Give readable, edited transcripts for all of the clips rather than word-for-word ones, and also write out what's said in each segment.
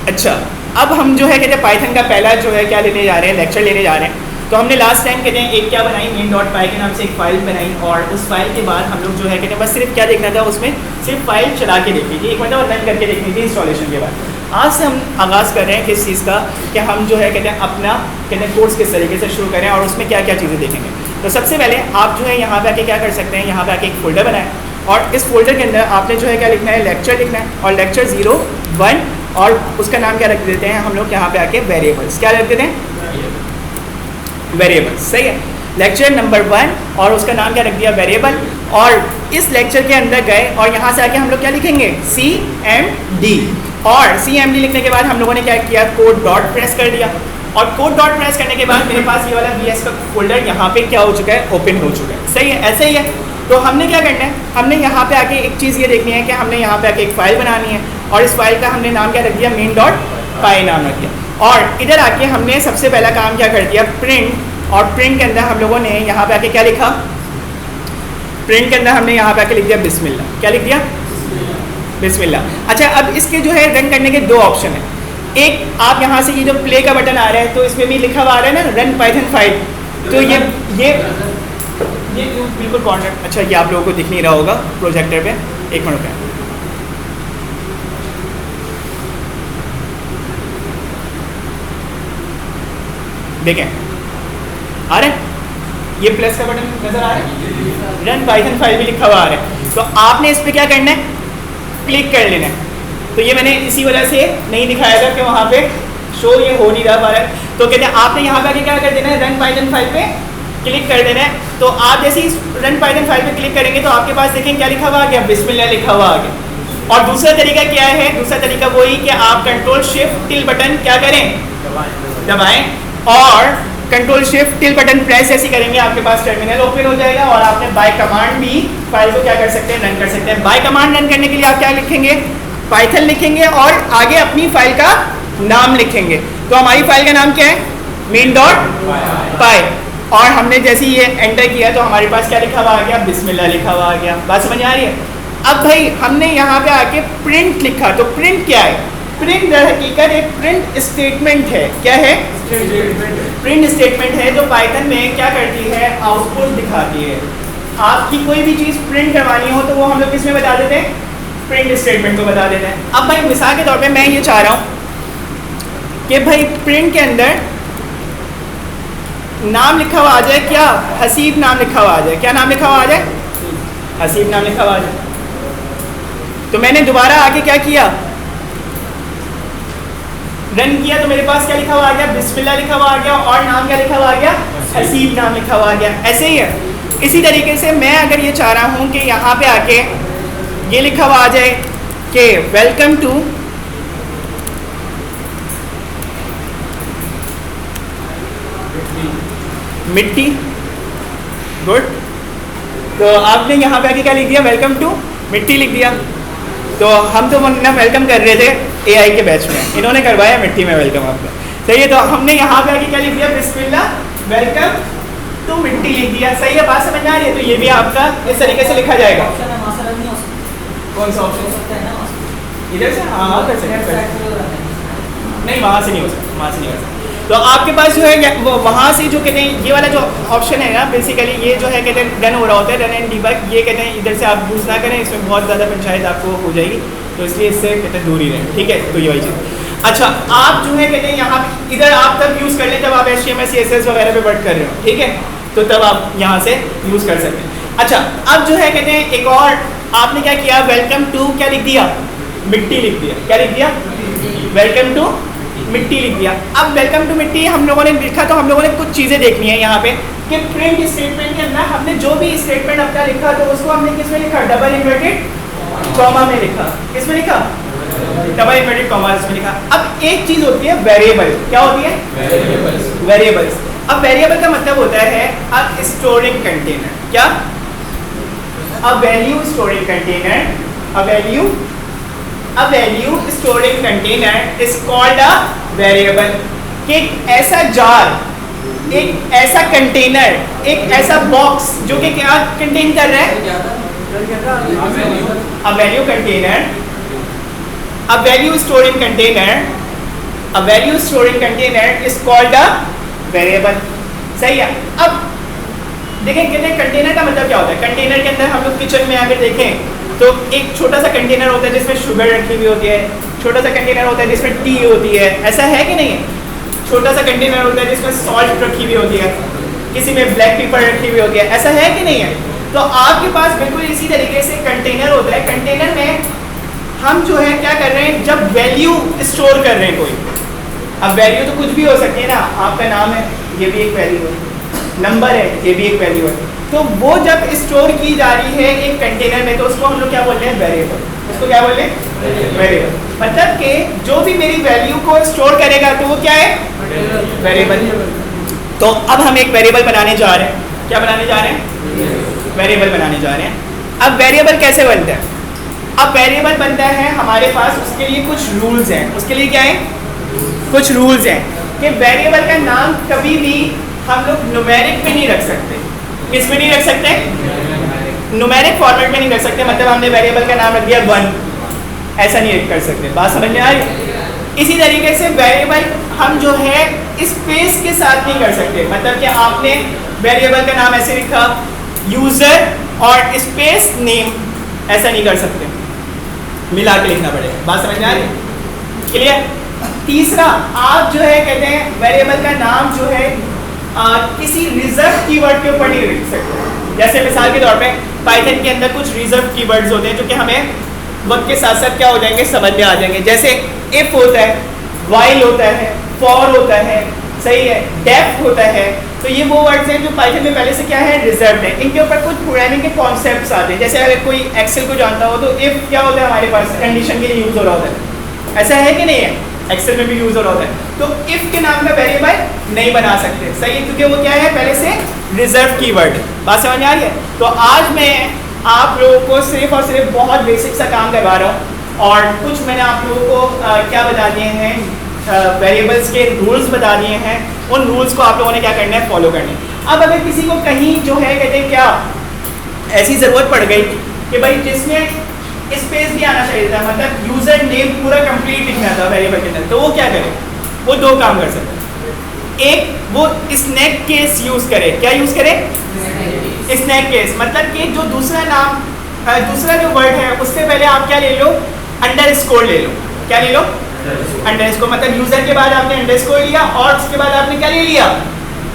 अच्छा, अब हम जो है कहते हैं पाइथन का पहला जो है क्या लेने जा रहे हैं, लेक्चर लेने जा रहे हैं। तो हमने लास्ट टाइम कहते हैं एक क्या बनाई, main.py के नाम से एक फ़ाइल बनाई, और उस फाइल के बाद हम लोग जो है कहते हैं बस सिर्फ क्या देखना था, उसमें सिर्फ फाइल चला के देखनी थी, एक मतलब रन करके देखनी थी इंस्टॉलेशन के बाद। आज से हम आगाज़ कर रहे हैं किस चीज़ का, कि हम जो है कहते हैं अपना कहते हैं कोर्स किस तरीके से शुरू करें और उसमें क्या क्या चीज़ें देखेंगे। तो सबसे पहले आप जो है यहाँ पे आके क्या कर सकते हैं, यहाँ पे आके एक फ़ोल्डर बनाएं, और इस फोल्डर के अंदर आपने जो है क्या लिखना है, लेक्चर लिखना है, और लेक्चर 01, और उसका नाम क्या रख देते हैं हम लोग यहाँ पे आके वेरिएबल्स, क्या रख देते हैं, वेरिएबल्स। सही है, लेक्चर नंबर 1 और उसका नाम क्या रख दिया, वेरिएबल। और इस लेक्चर के अंदर गए और यहाँ से आके हम लोग क्या लिखेंगे, CMD, और CMD लिखने के बाद हम लोगों ने क्या किया, कोड डॉट प्रेस कर दिया, और कोड डॉट प्रेस करने के बाद मेरे पास ये वाला VS का फोल्डर यहाँ पे क्या हो चुका है, ओपन हो चुका है। सही है, ऐसे ही है। तो हमने क्या करना है, हमने यहाँ पे आके एक चीज़ ये देखनी है कि हमने यहाँ पे आके एक फ़ाइल बनानी है, और इस फाइल का हमने नाम क्या रख दिया, main.py नाम रख दिया। और इधर आके हमने सबसे पहला काम क्या कर दिया, प्रिंट, और प्रिंट के अंदर हम लोगों ने यहाँ पे आके क्या लिखा, प्रिंट के अंदर हमने यहाँ पे आके लिख दिया बिस्मिल्लाह। क्या लिख दिया, बिस्मिल्लाह। अच्छा, अब इसके जो है रन करने के दो ऑप्शन है। एक, आप यहाँ से ये जो प्ले का बटन आ रहा है तो इसमें भी लिखा हुआ आ रहा है ना, रन पाइथन फाइल, तो ये बिल्कुल कॉर्नर, अच्छा ये आप लोगों को दिख नहीं रहा होगा प्रोजेक्टर पे, एक मिनट में देखें, आ रहे हैं, ये प्लस का बटन नजर आ रहा है, रन पाइथन फाइल भी लिखा हुआ आ रहा है। तो आपने इस पर क्या करना है, क्लिक कर लेना है। तो ये मैंने इसी वजह से नहीं दिखाया था कि वहाँ पे शो ये हो नहीं रहा पा रहा है। तो कहते हैं आपने यहाँ पे आके क्या कर देना है, रन पाइथन फाइल पे क्लिक कर देना है। तो आप जैसे ही रन पाइथन फाइल पे क्लिक करेंगे तो आपके पास देखें क्या लिखा हुआ आ गया, बिस्मिल्लाह लिखा हुआ आ गया। और दूसरा तरीका क्या है, दूसरा तरीका वही कि आप कंट्रोल शिफ्ट टिल बटन क्या करें, दबाएं, और control shift till button press ऐसी करेंगे आपके पास टर्मिनल ओपन हो जाएगा, और आपने बाय कमांड भी फाइल को क्या कर सकते हैं, रन कर सकते हैं। बाय कमांड रन करने के लिए आप क्या लिखेंगे, पाइथन लिखेंगे, और आगे अपनी फाइल का नाम लिखेंगे। तो हमारी फाइल का नाम क्या है, main.py, और हमने जैसे ही ये एंटर किया तो हमारे पास क्या लिखा हुआ आ गया, बिस्मिल्लाह लिखा हुआ आ गया। बात समझ आ रही है। अब भाई हमने यहाँ पे आके प्रिंट लिखा, तो प्रिंट क्या है, प्रिंट दर हकीकत एक प्रिंट स्टेटमेंट है। क्या है, प्रिंट स्टेटमेंट है जो पाइथन में क्या करती है, आउटपुट दिखाती है। आपकी कोई भी चीज़ प्रिंट करवानी हो तो वो हम लोग किसमें बता देते हैं, प्रिंट स्टेटमेंट को बता देते हैं। अब भाई मिसाल के तौर पे मैं ये चाह रहा हूँ कि भाई प्रिंट के अंदर नाम लिखा हुआ आ जाए, क्या, हसीब नाम लिखा हुआ आ जाए। क्या नाम लिखा हुआ आ जाए, हसीब नाम लिखा हुआ आ जाए। तो मैंने दोबारा आके क्या किया, रन किया, तो मेरे पास क्या लिखा हुआ आ गया, बिस्मिल्लाह लिखा हुआ आ गया, और नाम क्या लिखा हुआ आ गया, हसीब नाम लिखा हुआ आ गया। ऐसे ही है। इसी तरीके से मैं अगर ये चाह रहा हूँ कि यहाँ पे आके ये लिखा हुआ आ जाए कि वेलकम टू मिट्टी, गुड। तो आपने यहाँ पे आके क्या लिख दिया, वेलकम टू मिट्टी लिख दिया। तो हम तो ना वेलकम कर रहे थे AI के बैच में, इन्होंने करवाया मिट्टी में वेलकम आपका। सही है। तो हमने यहाँ पे आके क्या लिख दिया, बिस्मिल्लाह वेलकम टू मिट्टी लिख दिया। सही है, बात समझ में आ रही है। तो ये भी आपका इस तरीके से लिखा जाएगा। कौन सा ऑप्शन, इधर से, हाँ कर सकते हैं, नहीं वहाँ से नहीं हो सकता, वहाँ से नहीं हो सकता। तो आपके पास जो है वहाँ से जो कहते हैं ये वाला जो ऑप्शन है ना, बेसिकली ये जो है कहते हैं रन हो रहा होता है, रन एंड डीबग। ये कहते हैं इधर से आप यूज़ ना करें, इसमें बहुत ज़्यादा पंचायत आपको हो जाएगी, तो इसलिए इससे कहते हैं दूर ही रहें। ठीक है, तो ये वाली चीज़। अच्छा, आप जो है कहते हैं यहाँ इधर आप तब यूज़ कर लें जब आप HTML CSS वगैरह पे वर्क कर रहे हो। ठीक है, तो तब आप यहाँ से यूज़ कर सकते हैं। अच्छा, अब जो है कहते हैं एक और आपने क्या किया, वेलकम टू क्या लिख दिया, मिट्टी लिख दिया। क्या लिख दिया, वेलकम टू मिट्टी लिख दिया। अब वेलकम टू मिट्टी हम लोगों ने लिखा, तो हम लोगों ने कुछ चीज़ें देखनी है यहाँ पे कि प्रिंट स्टेटमेंट के अंदर हमने जो भी स्टेटमेंट अपना लिखा तो उसको हमने किसमें लिखा, डबल इन्वर्टेड कॉमा में लिखा। किसमें लिखा, डबल इन्वर्टेड कॉमा में लिखा। अब एक चीज़ होती है वेरिएबल। क्या होती है, वेरिएबल्स। अब वेरिएबल का मतलब होता है अ स्टोरिंग कंटेनर। क्या, a value storing container, a value storing container is called a variable। एक ऐसा जार, एक ऐसा कंटेनर, एक ऐसा बॉक्स जो कि क्या कंटेन कर रहा है, a value container, a value storing container a value store in container is called a variable. सही है। अब देखें कहते हैं कंटेनर का मतलब क्या होता है। कंटेनर के अंदर हम लोग किचन में अगर देखें तो एक छोटा सा कंटेनर होता है जिसमें शुगर रखी हुई होती है, छोटा सा कंटेनर होता है जिसमें टी होती है, ऐसा है कि नहीं है। छोटा सा कंटेनर होता है जिसमें सॉल्ट रखी हुई होती है, किसी में ब्लैक पेपर रखी हुई होती है, ऐसा है कि नहीं है। तो आपके पास बिल्कुल इसी तरीके से कंटेनर होता है। कंटेनर में हम जो है क्या कर रहे हैं, जब वैल्यू स्टोर कर रहे हैं कोई, अब वैल्यू तो कुछ भी हो सकती है ना, आपका नाम है ये भी एक वैल्यू है, नंबर है ये भी एक वैल्यू है, तो वो जब स्टोर की जा रही है एक कंटेनर में तो उसको हम लोग क्या बोलते हैं, वेरिएबल। उसको क्या बोलते हैं, वेरिएबल। मतलब कि जो भी मेरी वैल्यू को स्टोर करेगा तो वो क्या है, वेरिएबल। तो अब हम एक वेरिएबल बनाने जा रहे हैं। क्या बनाने जा रहे हैं, वेरिएबल बनाने जा रहे हैं। अब वेरिएबल कैसे बनता है, अब वेरिएबल बनता है हमारे पास, उसके लिए कुछ रूल्स हैं। उसके लिए क्या है, कुछ रूल्स हैं कि वेरिएबल का नाम कभी भी हम लोग न्यूमेरिक में नहीं रख सकते। किस में नहीं रख सकते, न्यूमेरिक फॉर्मेट में नहीं रख सकते। मतलब हमने वेरिएबल का नाम रख दिया 1, ऐसा नहीं कर सकते। बात समझ में आ रही। इसी तरीके से वेरिएबल हम जो है स्पेस के साथ नहीं कर सकते। मतलब कि आपने वेरिएबल का नाम ऐसे लिखा यूजर और स्पेस नेम, ऐसा नहीं कर सकते, मिला के लिखना पड़ेगा। बात समझ में आ रही, क्लियर। तीसरा, आप जो है कहते हैं वेरिएबल का नाम जो है किसी रिजर्व कीवर्ड के ऊपर नहीं लिख सकते। जैसे मिसाल के तौर पे पाइथन के अंदर कुछ रिजर्व कीवर्ड्स होते हैं जो कि हमें वक्त के साथ साथ क्या हो जाएंगे, समझ में आ जाएंगे। जैसे इफ होता है, वाइल होता है, फॉर होता है, सही है, डेफ होता है। तो ये वो वर्ड्स हैं जो पाइथन में पहले से क्या है, रिजर्व है। इनके ऊपर कुछ प्रोग्रामिंग के कॉन्सेप्ट्स आते हैं। जैसे अगर कोई एक्सेल को जानता हो तो इफ क्या होता है, हमारे पास कंडीशन के लिए यूज हो रहा होता है, ऐसा है कि नहीं है, एक्सेल में भी यूज हो रहा होता है। तो इफ के नाम का वेरिएबल नहीं बना सकते, सही है, क्योंकि वो क्या है, पहले से रिजर्व कीवर्ड। बात समझ आ रही है। तो आज मैं आप लोगों को सिर्फ और सिर्फ बहुत बेसिक सा काम करवा रहा हूँ और कुछ मैंने आप लोगों को क्या बता दिए हैं, वेरिएबल्स के रूल्स बता दिए हैं। उन रूल्स को आप लोगों ने क्या करना है, फॉलो करना है। अब अगर किसी को कहीं जो है कहते हैं क्या ऐसी ज़रूरत पड़ गई कि भाई जिसमें स्पेस भी आना चाहिए था, मतलब यूजर नेम पूरा कंप्लीट लिखना था वेरिएबल के अंदर, तो वो क्या करे, वो दो काम कर सकते हैं। एक, वो स्नैक केस यूज करे। क्या यूज करे, स्नैक केस। मतलब कि जो दूसरा नाम, दूसरा जो वर्ड है उससे पहले आप क्या ले लो, अंडरस्कोर ले लो। क्या ले लो, अंडरस्कोर। मतलब यूजर के बाद आपने अंडरस्कोर लिया और उसके बाद आपने क्या ले लिया,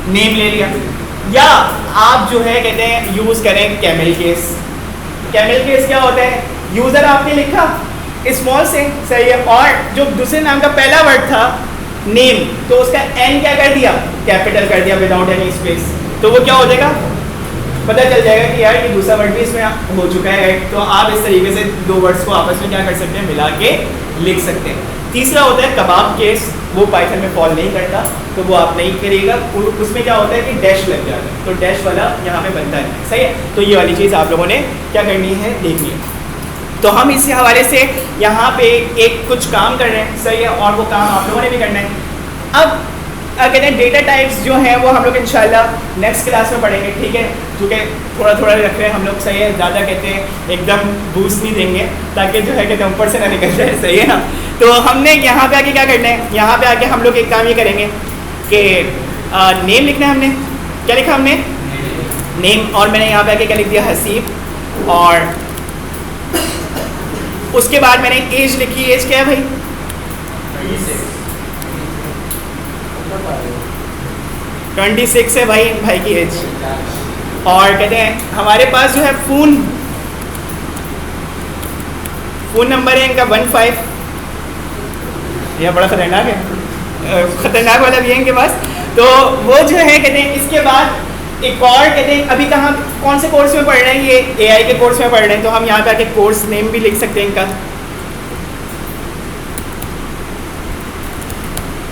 नेम ले लिया। या आप जो है कहते हैं यूज करें कैमल केस। कैमल केस क्या होता है, यूजर आपने लिखा स्मॉल से, सही है, और जो दूसरे नाम का पहला वर्ड था नेम, तो उसका एन क्या कर दिया, कैपिटल कर दिया विदाउट एनी स्पेस। तो वो क्या हो जाएगा, पता चल जाएगा कि यार ये दूसरा वर्ड भी इसमें हो चुका है। तो आप इस तरीके से दो वर्ड्स को आपस में क्या कर सकते हैं, मिला के लिख सकते हैं। तीसरा होता है कबाब केस, वो पाइथन में फॉल नहीं करता, तो वो आप नहीं करिएगा। उसमें क्या होता है कि डैश लग जाता है, तो डैश वाला यहाँ पे बनता है, सही है। तो ये वाली चीज़ आप लोगों ने क्या करनी है, देखनी है। तो हम इस हवाले से यहाँ पे एक कुछ काम कर रहे हैं, सही है, और वो काम आप लोगों ने भी करना है। अब कहते हैं डेटा टाइप्स जो हैं वो हम लोग इंशाल्लाह नेक्स्ट क्लास में पढ़ेंगे, ठीक है, क्योंकि थोड़ा थोड़ा रख रहे हैं हम लोग, सही है, ज़्यादा कहते हैं एकदम बूस्ट नहीं देंगे ताकि जो है कहते हैं ऊपर से ना निकल जाए, सही है ना। तो हमने यहाँ पे आके क्या करना है, यहाँ पे आके हम लोग एक काम ये करेंगे कि नेम लिखना है। हमने क्या लिखा, हमने नेम, और मैंने यहाँ पे आके क्या लिख दिया, हसीब। और उसके बाद मैंने एज लिखी। एज क्या है भाई, 26 है भाई, भाई की एज। और कहते हैं हमारे पास जो है फ़ोन नंबर है इनका 15। यह बड़ा ख़तरनाक है, ख़तरनाक वाला भी है इनके पास। तो वो जो है कहते हैं इसके बाद एक और कहते हैं अभी कहाँ कौन से कोर्स में पढ़ रहे हैं, ये एआई के कोर्स में पढ़ रहे हैं, तो हम यहाँ पे आके कोर्स नेम भी लिख सकते हैं इनका।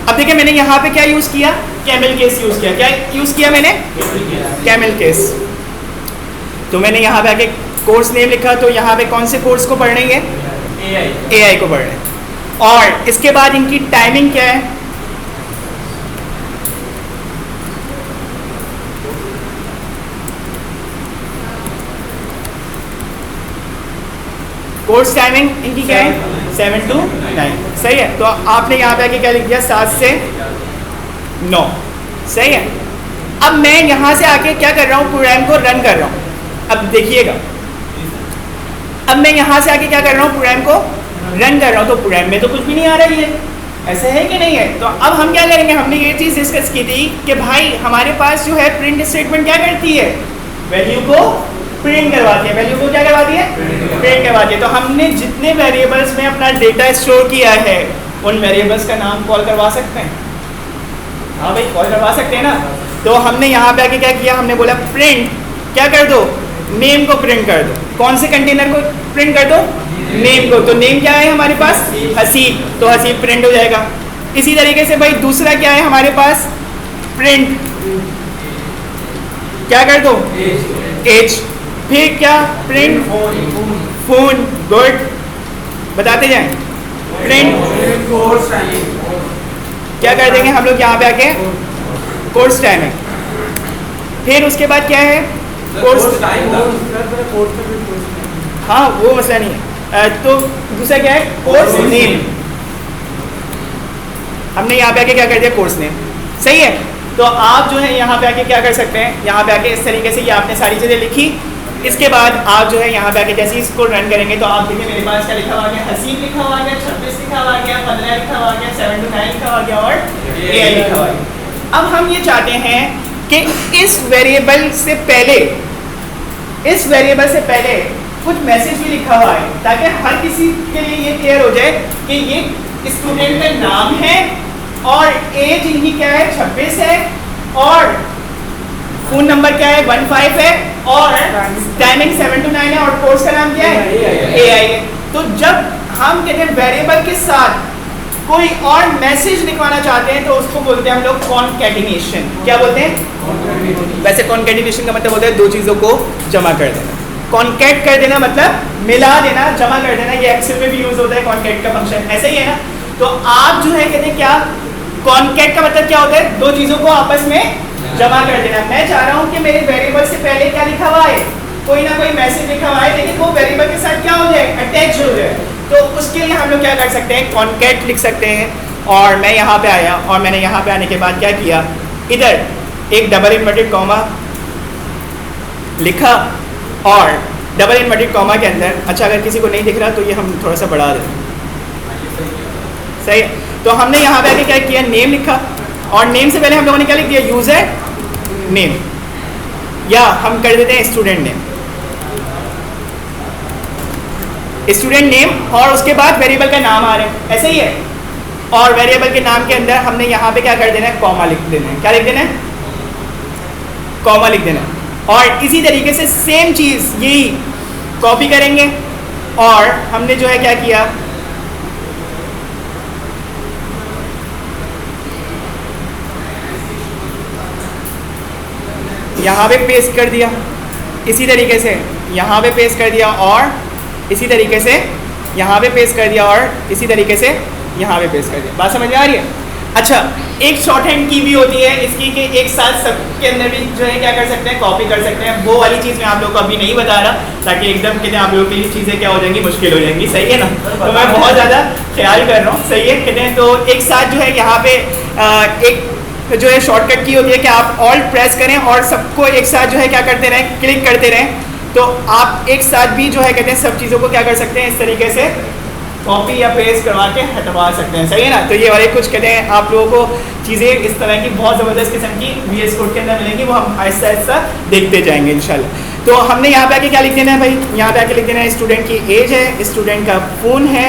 अब देखिए मैंने यहाँ पे क्या यूज़ किया, कैमल केस यूज़ किया। क्या यूज़ किया मैंने, कैमल केस। तो मैंने यहाँ पे आके कोर्स नेम लिखा, तो यहाँ पे कौन से कोर्स को पढ़ रही है, एआई को पढ़ रहे हैं। और इसके बाद इनकी टाइमिंग क्या है, कोर्स टाइमिंग इनकी क्या है, 7 to 9। सही है, तो आपने यहाँ पे आके क्या लिख दिया 7 से 9। सही है, अब मैं यहाँ से आके क्या कर रहा हूँ, प्रोग्राम को रन कर रहा हूँ। अब देखिएगा, अब मैं यहाँ से आके क्या कर रहा हूँ, प्रोग्राम को रन कर रहा हूँ, तो प्रोग्राम में तो कुछ भी नहीं आ रहा है, ऐसे है कि नहीं है। तो अब हम क्या करेंगे, हमने ये चीज़ डिस्कस की थी कि भाई हमारे पास जो है प्रिंट स्टेटमेंट क्या करती है, वैल्यू को प्रिंट करवाती है। वैल्यू को क्या करवाती है, प्रिंट करवाती है। तो हमने जितने वेरिएबल्स में अपना डेटा स्टोर किया है उन वेरिएबल्स का नाम कॉल करवा सकते हैं। हाँ भाई, कॉल करवा सकते हैं ना। तो हमने यहाँ पे आके क्या किया, हमने बोला प्रिंट क्या कर दो, नेम को प्रिंट कर दो। कौन से कंटेनर को प्रिंट कर दो, नेम को। तो नेम क्या है हमारे पास, हसीब, तो हसीब प्रिंट हो जाएगा। इसी तरीके से भाई दूसरा क्या है हमारे पास, प्रिंट क्या कर दो, एज। फिर क्या, प्रिंट फोन, गुड, बताते जाएं। प्रिंट क्या कर देंगे हम लोग यहाँ पे आके, कोर्स टाइम है। फिर उसके बाद क्या है, कोर्स टाइम, हाँ वो मसला नहीं है। तो दूसरा क्या है, कोर्स नेम। हमने यहाँ पे आके क्या कर दिया, कोर्स नेम। सही है, तो आप जो है यहाँ पे आके क्या कर सकते हैं, यहाँ पे आके इस तरीके से ये आपने सारी चीज़ें लिखी। इसके बाद आप जो है यहाँ पे आके जैसे ही इसको रन करेंगे तो आप देखिए मेरे पास क्या लिखा हुआ गया, हसीब लिखा हुआ गया, 26 लिखा हुआ गया, 15 लिखा हुआ गया, 7 to 9 लिखा हुआ गया और AI लिखा हुआ गया। अब हम ये चाहते हैं कि इस वेरिएबल से पहले कुछ मैसेज भी लिखा हुआ है, ताकि हर किसी के लिए ये क्लियर हो जाए कि ये स्टूडेंट का नाम है और एज इनकी क्या है, 26 है, और फोन नंबर क्या है, 15 है, और टाइमिंग 7 to 9 है, और कोर्स का नाम क्या है, AI है। तो जब हम कहते हैं वेरिएबल के साथ कोई और मैसेज लिखवाना चाहते हैं तो उसको बोलते हैं हम लोग कॉन्कैटिनेशन। क्या बोलते हैं, वैसे कॉन्कैटिनेशन का मतलब होता है दो चीज़ों को जमा कर देना। कॉन्कैट कर देना मतलब मिला देना, जमा कर देना। ये एक्सेल में भी यूज होता है कॉन्कैट का फंक्शन, ऐसे ही है ना। तो आप जो है कहते हैं क्या, कॉन्कैट का मतलब क्या होता है, दो चीज़ों को आपस में जमा कर देना। मैं चाह रहा हूँ कि मेरे वेरिएबल से पहले क्या लिखा हुआ है, कोई ना कोई मैसेज लिखा हुआ है, लेकिन वो वेरिएबल के साथ क्या हो जाए, अटैच हो जाए। तो उसके लिए हम लोग क्या कर सकते हैं, कॉन्कैट लिख सकते हैं। और मैं यहाँ पे आया और मैंने यहाँ पे आने के बाद क्या किया, इधर एक डबल इन्वर्टेड कॉमा लिखा, और डबल इन्वर्टेड कॉमा के अंदर, अच्छा अगर किसी को नहीं दिख रहा तो ये हम थोड़ा सा बढ़ा दें, सही। तो हमने यहाँ पे आके क्या किया, नेम लिखा, और नेम से पहले हम लोगों ने क्या लिख दिया, यूजर नेम, या हम कर देते हैं स्टूडेंट नेम, स्टूडेंट नेम, और उसके बाद वेरिएबल का नाम आ रहा है, ऐसे ही है। और वेरिएबल के नाम के अंदर हमने यहाँ पे क्या कर देना है, कॉमा लिख देना है। क्या लिख देना है, कॉमा लिख देना है। और इसी तरीके से सेम चीज़ यही कॉपी करेंगे, और हमने जो है क्या किया, यहाँ पे पेस्ट कर दिया, इसी तरीके से यहाँ पे पेस्ट कर दिया, और इसी तरीके से यहाँ पे पेस्ट कर दिया, और इसी तरीके से यहाँ पे पेस्ट कर दिया। बात समझ में आ रही है। अच्छा, एक शॉर्ट हैंड की भी होती है इसकी कि एक साथ सबके अंदर भी जो है क्या कर सकते हैं, कॉपी कर सकते हैं। वो वाली चीज़ मैं आप लोग को अभी नहीं बता रहा, ताकि एकदम कहते हैं आप लोगों के लिए चीज़ें क्या हो जाएंगी, मुश्किल हो जाएंगी, सही है ना। तो मैं बहुत ज़्यादा ख्याल कर रहा हूँ, सही है कहते हैं। तो एक साथ जो है यहाँ पे एक जो है शॉर्टकट की होती है कि आप ऑल्ट प्रेस करें और सबको एक साथ जो है क्या करते रहें, क्लिक करते रहें। तो आप एक साथ भी जो है कहते हैं सब चीज़ों को क्या कर सकते हैं, इस तरीके से कॉपी या पेस्ट करवा के हटवा सकते हैं, सही है ना। तो ये वाले कुछ कहते हैं आप लोगों को चीज़ें इस तरह की बहुत ज़बरदस्त किस्म की VS कोड के अंदर मिलेंगी, वो हम आहिस्ता आहिस्ता देखते जाएंगे इंशाल्लाह। तो हमने यहाँ पे आके क्या लिख देना है भाई, यहाँ पे आके लिख देना है स्टूडेंट की एज है, स्टूडेंट का फ़ोन है,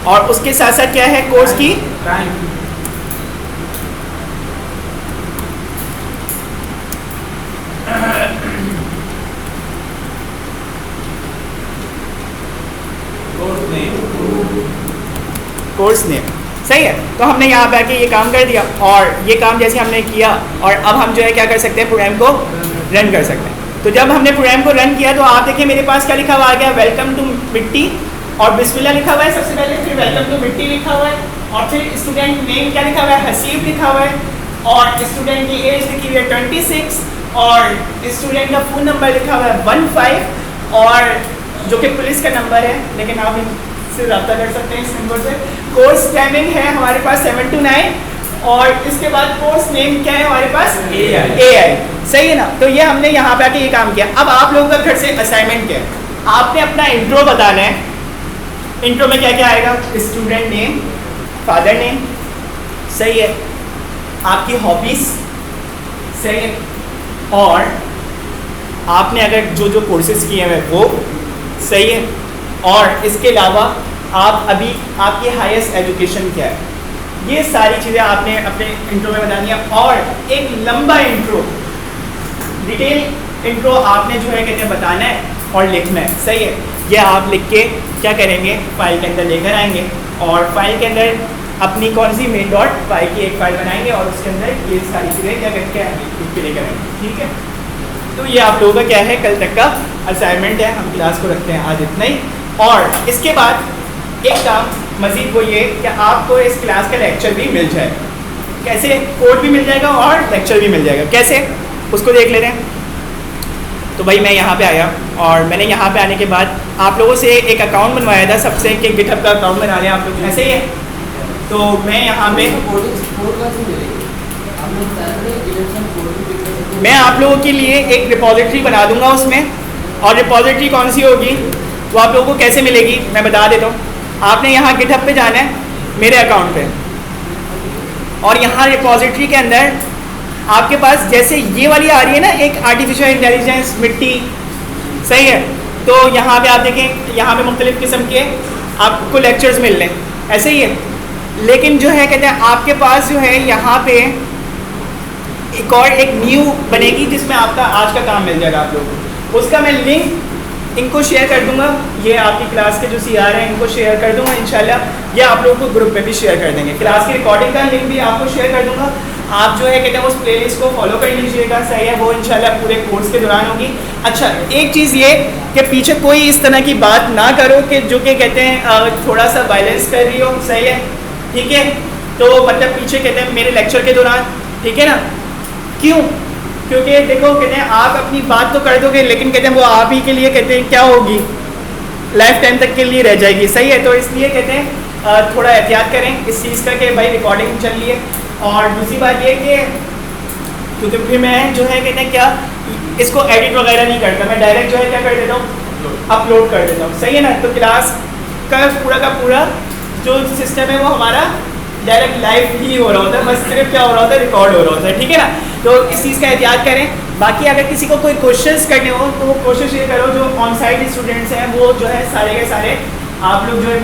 और उसके साथ साथ क्या है, कोर्स की कोर्स नेम, सही है। तो हमने यहाँ पे आके ये काम कर दिया, और ये काम जैसे हमने किया, और अब हम जो है क्या कर सकते हैं, प्रोग्राम को रन कर सकते हैं। तो जब हमने प्रोग्राम को रन किया तो आप देखिए मेरे पास क्या लिखा हुआ आ गया, वेलकम टू मिट्टी, और बिस्मिल्लाह लिखा हुआ है सबसे पहले, फिर वेलकम टू मिट्टी लिखा हुआ है, और फिर स्टूडेंट नेम क्या लिखा हुआ है, हसीब लिखा हुआ है, और स्टूडेंट की एज लिखी हुई है 26, और स्टूडेंट का फ़ोन नंबर लिखा हुआ है 15, और जो कि पुलिस का नंबर है, लेकिन आप से रब्ता कर सकते हैं इस नंबर से। कोर्स टाइमिंग है हमारे पास 7 to 9 और इसके बाद कोर्स नेम क्या है हमारे पास AI। सही है ना। तो ये हमने यहाँ पे आके ये काम किया। अब आप लोगों का घर से असाइनमेंट क्या है, आपने अपना इंट्रो बताना है। इंट्रो में क्या क्या आएगा, स्टूडेंट नेम, फादर नेम, सही है, आपकी हॉबीज, सही है, और आपने अगर जो जो कोर्सेज किए हैं वो, सही है, और इसके अलावा आप अभी आपकी हाईएस्ट एजुकेशन क्या है, ये सारी चीज़ें आपने अपने इंट्रो में बतानी है। और एक लंबा इंट्रो, डिटेल इंट्रो आपने जो है कहते हैं बताना है और लिखना है, सही है। ये आप लिख के क्या करेंगे, फाइल के अंदर लेकर आएंगे और फाइल के अंदर अपनी कौन सी main.py की एक फाइल बनाएंगे और उसके अंदर ये सारी चीज़ें क्या करके आएंगे, लेकर आएंगे, ठीक है। तो ये आप लोगों का क्या है कल तक का असाइनमेंट है। हम क्लास को रखते हैं आज इतना ही। और इसके बाद एक काम मज़ीद वो ये कि आपको इस क्लास का लेक्चर भी मिल जाए। कैसे, कोड भी मिल जाएगा और लेक्चर भी मिल जाएगा। कैसे, उसको देख ले रहे हैं। तो भाई मैं यहाँ पे आया और मैंने यहाँ पे आने के बाद आप लोगों से एक अकाउंट बनवाया था सबसे कि गिटहब का अकाउंट बना लें आप लोग, ऐसे ही है। तो मैं यहाँ पे मैं आप लोगों के लिए एक रिपॉजिटरी बना दूंगा उसमें, और रिपॉजिटरी कौन सी होगी वो आप लोगों को कैसे मिलेगी मैं बता देता हूँ। आपने यहाँ गिटहब पे जाना है मेरे अकाउंट पे, और यहाँ रिपॉजिटरी के अंदर आपके पास जैसे ये वाली आ रही है ना एक आर्टिफिशियल इंटेलिजेंस मिट्टी, सही है। तो यहाँ पे आप देखें, यहाँ पे मुख्तलिफ़ किस्म के आपको लेक्चर्स मिल रहे हैं, ऐसे ही है। लेकिन जो है कहते हैं आपके पास जो है यहाँ पे एक और एक न्यू बनेगी जिसमें आपका आज का काम मिल जाएगा आप लोगों को। उसका मैं लिंक इनको शेयर कर दूंगा, ये आपकी क्लास के जो CR हैं इनको शेयर कर दूंगा इंशाल्लाह। ये आप लोगों को ग्रुप में भी शेयर कर देंगे। क्लास की रिकॉर्डिंग का लिंक भी आपको शेयर कर दूंगा। आप जो है कहते हैं उस प्लेलिस्ट को फॉलो कर लीजिएगा, सही है। वो इंशाल्लाह पूरे कोर्स के दौरान होगी। अच्छा, एक चीज़ ये कि पीछे कोई इस तरह की बात ना करो कि जो कि कहते हैं थोड़ा सा वायलेंस कर रही हो, सही है, ठीक है। तो मतलब पीछे कहते हैं मेरे लेक्चर के दौरान, ठीक है ना। क्यों? क्योंकि देखो कहते हैं आप अपनी बात तो कर दोगे लेकिन कहते हैं वो आप ही के लिए कहते हैं क्या होगी, लाइफ टाइम तक के लिए रह जाएगी, सही है। तो इसलिए कहते हैं थोड़ा एहतियात करें इस चीज़ का कि भाई रिकॉर्डिंग चल रही है। और दूसरी बात ये कि क्योंकि फिर मैं जो है कहते हैं क्या इसको एडिट वगैरह नहीं करता, मैं डायरेक्ट जो है क्या कर देता हूँ, अपलोड कर देता हूँ, सही है ना। तो क्लास का पूरा जो सिस्टम है वो हमारा डायरेक्ट लाइव ही हो रहा होता है, बस सिर्फ क्या हो रहा होता है, रिकॉर्ड हो रहा होता है, ठीक है ना। तो इस चीज़ का एहतियात करें। बाकी अगर किसी को कोई क्वेश्चंस करने हो तो वो कोशिश ये करो जो ऑन साइड स्टूडेंट्स हैं वो जो है सारे के सारे आप लोग जो है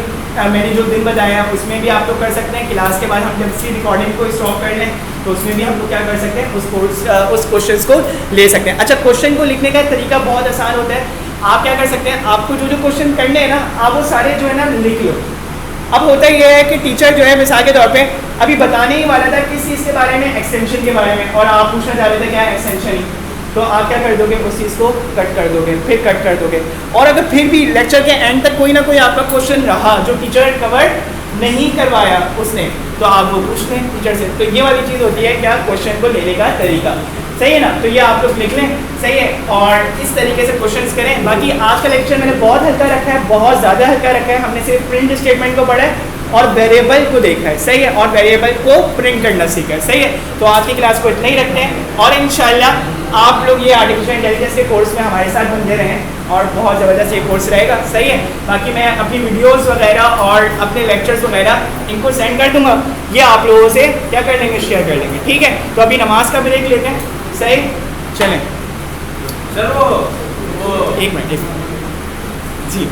मैंने जो दिन बताया उसमें भी आप लोग कर सकते हैं। क्लास के बाद हम जब सी रिकॉर्डिंग को स्टॉप कर लें तो उसमें भी हम लोग क्या कर सकते हैं, उस क्वेश्चन को ले सकते हैं। अच्छा, क्वेश्चन को लिखने का तरीका बहुत आसान होता है। आप क्या कर सकते हैं, आपको जो क्वेश्चन करने हैं ना आप वो सारे जो है ना लिख लो। अब होता ही है कि टीचर जो है मिसाल के तौर पे अभी बताने ही वाला था किस चीज़ के बारे में, एक्सटेंशन के बारे में, और आप पूछना चाह रहे थे क्या है एक्सटेंशन ही, तो आप क्या कर दोगे, उस चीज़ को कट कर दोगे, फिर कट कर दोगे। और अगर फिर भी लेक्चर के एंड तक कोई ना कोई आपका क्वेश्चन रहा जो टीचर कवर नहीं करवाया उसने, तो आप वो पूछ लें टीचर से। तो ये वाली चीज़ होती है क्या, क्वेश्चन को लेने का तरीका, सही है ना। तो ये आप लोग लिख लें, सही है, और इस तरीके से क्वेश्चंस करें। बाकी आज का लेक्चर मैंने बहुत हल्का रखा है, बहुत ज़्यादा हल्का रखा है। हमने सिर्फ प्रिंट स्टेटमेंट को पढ़ा है और वेरिएबल को देखा है, सही है, और वेरिएबल को प्रिंट करना सीखा है, सही है। तो आज की क्लास को इतना ही रखते हैं और इंशाल्लाह आप लोग ये आर्टिफिशियल इंटेलिजेंस के कोर्स में हमारे साथ बने रहें और बहुत ज़बरदस्त ये कोर्स रहेगा, सही है। बाकी मैं अपनी वीडियोज़ वगैरह और अपने लेक्चर्स वगैरह इनको सेंड कर दूँगा, ये आप लोगों से क्या कर लेंगे, शेयर कर लेंगे, ठीक है। तो अभी नमाज का ब्रेक लेते हैं, सही, चलें। सर वो एक मिनट जी।